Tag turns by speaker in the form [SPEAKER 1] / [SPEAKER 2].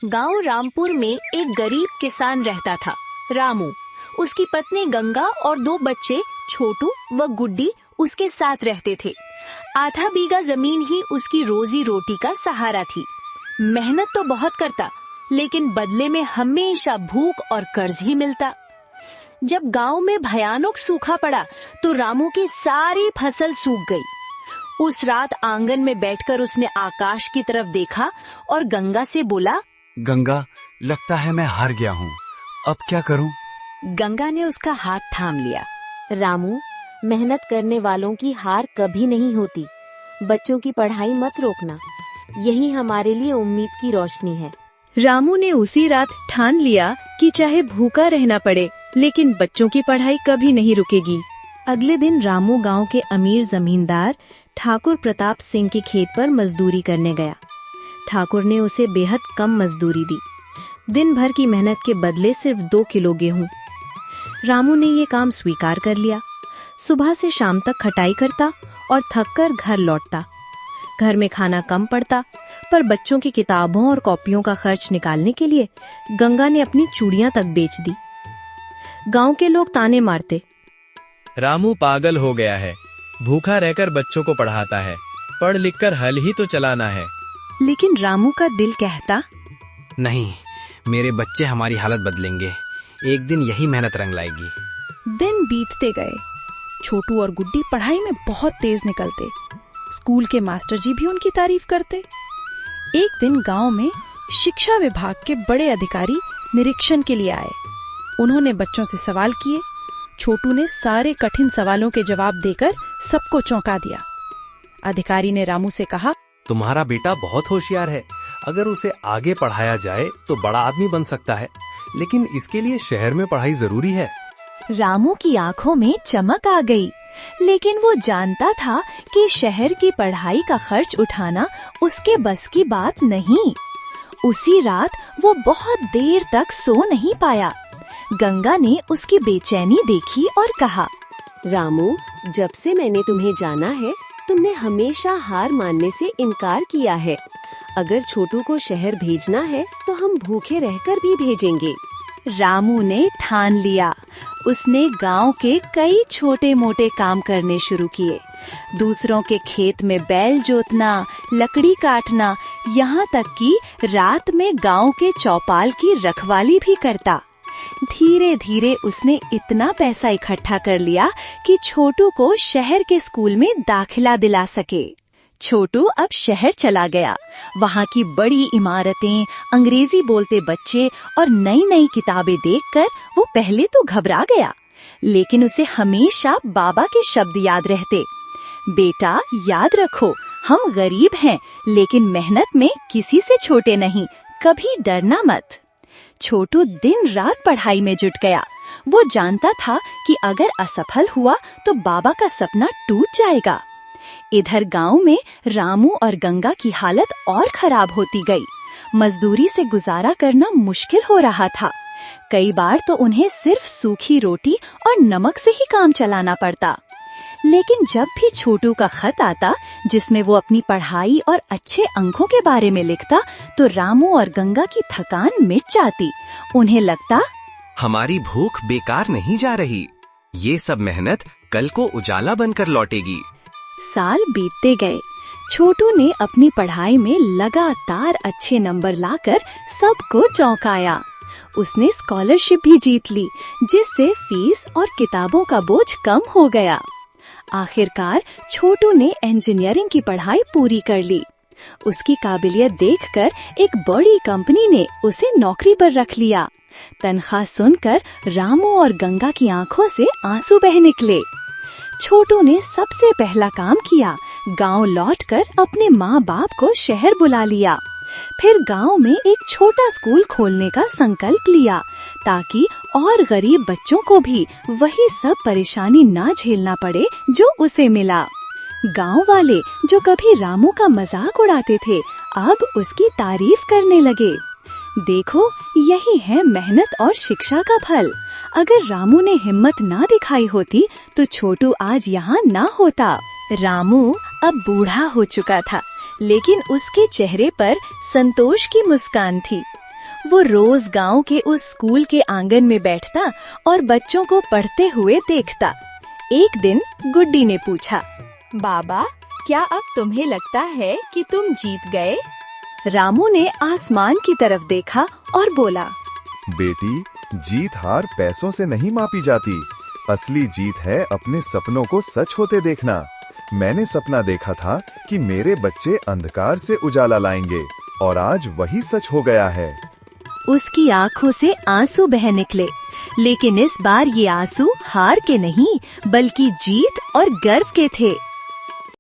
[SPEAKER 1] गांव रामपुर में एक गरीब किसान रहता था, रामू। उसकी पत्नी गंगा और 2 बच्चे छोटू व गुड्डी उसके साथ रहते थे। आधा बीघा जमीन ही उसकी रोजी रोटी का सहारा थी। मेहनत तो बहुत करता, लेकिन बदले में हमेशा भूख और कर्ज ही मिलता। जब गांव में भयानक सूखा पड़ा तो रामू की सारी फसल सूख गई। उस रात आंगन में बैठकर उसने आकाश की तरफ देखा और गंगा से बोला,
[SPEAKER 2] गंगा, लगता है मैं हार गया हूँ, अब क्या करूँ?
[SPEAKER 1] गंगा ने उसका हाथ थाम लिया।
[SPEAKER 3] रामू, मेहनत करने वालों की हार कभी नहीं होती। बच्चों की पढ़ाई मत रोकना, यही हमारे लिए उम्मीद की रोशनी है।
[SPEAKER 1] रामू ने उसी रात ठान लिया कि चाहे भूखा रहना पड़े, लेकिन बच्चों की पढ़ाई कभी नहीं रुकेगी। अगले दिन रामू गांव के अमीर जमींदार ठाकुर प्रताप सिंह के खेत पर मजदूरी करने गया। ठाकुर ने उसे बेहद कम मजदूरी दी, दिन भर की मेहनत के बदले सिर्फ 2 किलो गेहूं। रामू ने ये काम स्वीकार कर लिया। सुबह से शाम तक खटाई करता और थककर घर लौटता। घर में खाना कम पड़ता, पर बच्चों की किताबों और कॉपियों का खर्च निकालने के लिए गंगा ने अपनी चूड़ियां तक बेच दी। गांव के लोग ताने मारते,
[SPEAKER 4] रामू पागल हो गया है, भूखा रहकर बच्चों को पढ़ाता है, पढ़ लिख कर हल ही तो चलाना है।
[SPEAKER 1] लेकिन रामू का दिल कहता,
[SPEAKER 5] नहीं, मेरे बच्चे हमारी हालत बदलेंगे, एक दिन यही मेहनत रंग लाएगी।
[SPEAKER 6] दिन बीतते गए। छोटू और गुड्डी पढ़ाई में बहुत तेज निकलते। स्कूल के मास्टर जी भी उनकी तारीफ करते। एक दिन गांव में शिक्षा विभाग के बड़े अधिकारी निरीक्षण के लिए आए। उन्होंने बच्चों से सवाल किए। छोटू ने सारे कठिन सवालों के जवाब देकर सबको चौंका दिया। अधिकारी ने रामू से कहा,
[SPEAKER 7] तुम्हारा बेटा बहुत होशियार है, अगर उसे आगे पढ़ाया जाए तो बड़ा आदमी बन सकता है, लेकिन इसके लिए शहर में पढ़ाई जरूरी है।
[SPEAKER 1] रामू की आंखों में चमक आ गई, लेकिन वो जानता था कि शहर की पढ़ाई का खर्च उठाना उसके बस की बात नहीं। उसी रात वो बहुत देर तक सो नहीं पाया। गंगा ने उसकी बेचैनी देखी और कहा,
[SPEAKER 3] रामू, जब से मैंने तुम्हें जाना है, तुमने हमेशा हार मानने से इनकार किया है। अगर छोटू को शहर भेजना है तो हम भूखे रहकर भी भेजेंगे।
[SPEAKER 1] रामू ने ठान लिया। उसने गांव के कई छोटे मोटे काम करने शुरू किए। दूसरों के खेत में बैल जोतना, लकड़ी काटना, यहाँ तक कि रात में गांव के चौपाल की रखवाली भी करता। धीरे धीरे उसने इतना पैसा इकट्ठा कर लिया कि छोटू को शहर के स्कूल में दाखिला दिला सके। छोटू अब शहर चला गया। वहाँ की बड़ी इमारतें, अंग्रेजी बोलते बच्चे और नई नई किताबें देखकर वो पहले तो घबरा गया, लेकिन उसे हमेशा बाबा के शब्द याद रहते। बेटा, याद रखो, हम गरीब हैं, लेकिन मेहनत में किसी से छोटे नहीं, कभी डरना मत। छोटू दिन रात पढ़ाई में जुट गया। वो जानता था कि अगर असफल हुआ तो बाबा का सपना टूट जाएगा। इधर गांव में रामू और गंगा की हालत और खराब होती गई। मजदूरी से गुजारा करना मुश्किल हो रहा था। कई बार तो उन्हें सिर्फ सूखी रोटी और नमक से ही काम चलाना पड़ता। लेकिन जब भी छोटू का खत आता, जिसमें वो अपनी पढ़ाई और अच्छे अंकों के बारे में लिखता, तो रामू और गंगा की थकान मिट जाती। उन्हें लगता,
[SPEAKER 5] हमारी भूख बेकार नहीं जा रही, ये सब मेहनत कल को उजाला बनकर लौटेगी।
[SPEAKER 1] साल बीतते गए। छोटू ने अपनी पढ़ाई में लगातार अच्छे नंबर लाकर सबको चौंकाया। उसने स्कॉलरशिप भी जीत ली, जिससे फीस और किताबों का बोझ कम हो गया। आखिरकार छोटू ने इंजीनियरिंग की पढ़ाई पूरी कर ली। उसकी काबिलियत देखकर एक बड़ी कंपनी ने उसे नौकरी पर रख लिया। तनख्वाह सुनकर रामू और गंगा की आंखों से आंसू बह निकले। छोटू ने सबसे पहला काम किया, गांव लौटकर अपने माँ बाप को शहर बुला लिया। फिर गांव में एक छोटा स्कूल खोलने का संकल्प लिया, ताकि और गरीब बच्चों को भी वही सब परेशानी ना झेलना पड़े जो उसे मिला। गांव वाले जो कभी रामू का मजाक उड़ाते थे, अब उसकी तारीफ करने लगे। देखो, यही है मेहनत और शिक्षा का फल। अगर रामू ने हिम्मत ना दिखाई होती तो छोटू आज यहाँ ना होता। रामू अब बूढ़ा हो चुका था, लेकिन उसके चेहरे पर संतोष की मुस्कान थी। वो रोज गांव के उस स्कूल के आंगन में बैठता और बच्चों को पढ़ते हुए देखता। एक दिन गुड्डी ने पूछा,
[SPEAKER 8] बाबा, क्या अब तुम्हें लगता है कि तुम जीत गए?
[SPEAKER 1] रामू ने आसमान की तरफ देखा और बोला,
[SPEAKER 9] बेटी, जीत हार पैसों से नहीं मापी जाती। असली जीत है अपने सपनों को सच होते देखना। मैंने सपना देखा था कि मेरे बच्चे अंधकार से उजाला लाएंगे और आज वही सच हो गया है।
[SPEAKER 1] उसकी आंखों से आंसू बह निकले, लेकिन इस बार ये आंसू हार के नहीं बल्कि जीत और गर्व के थे।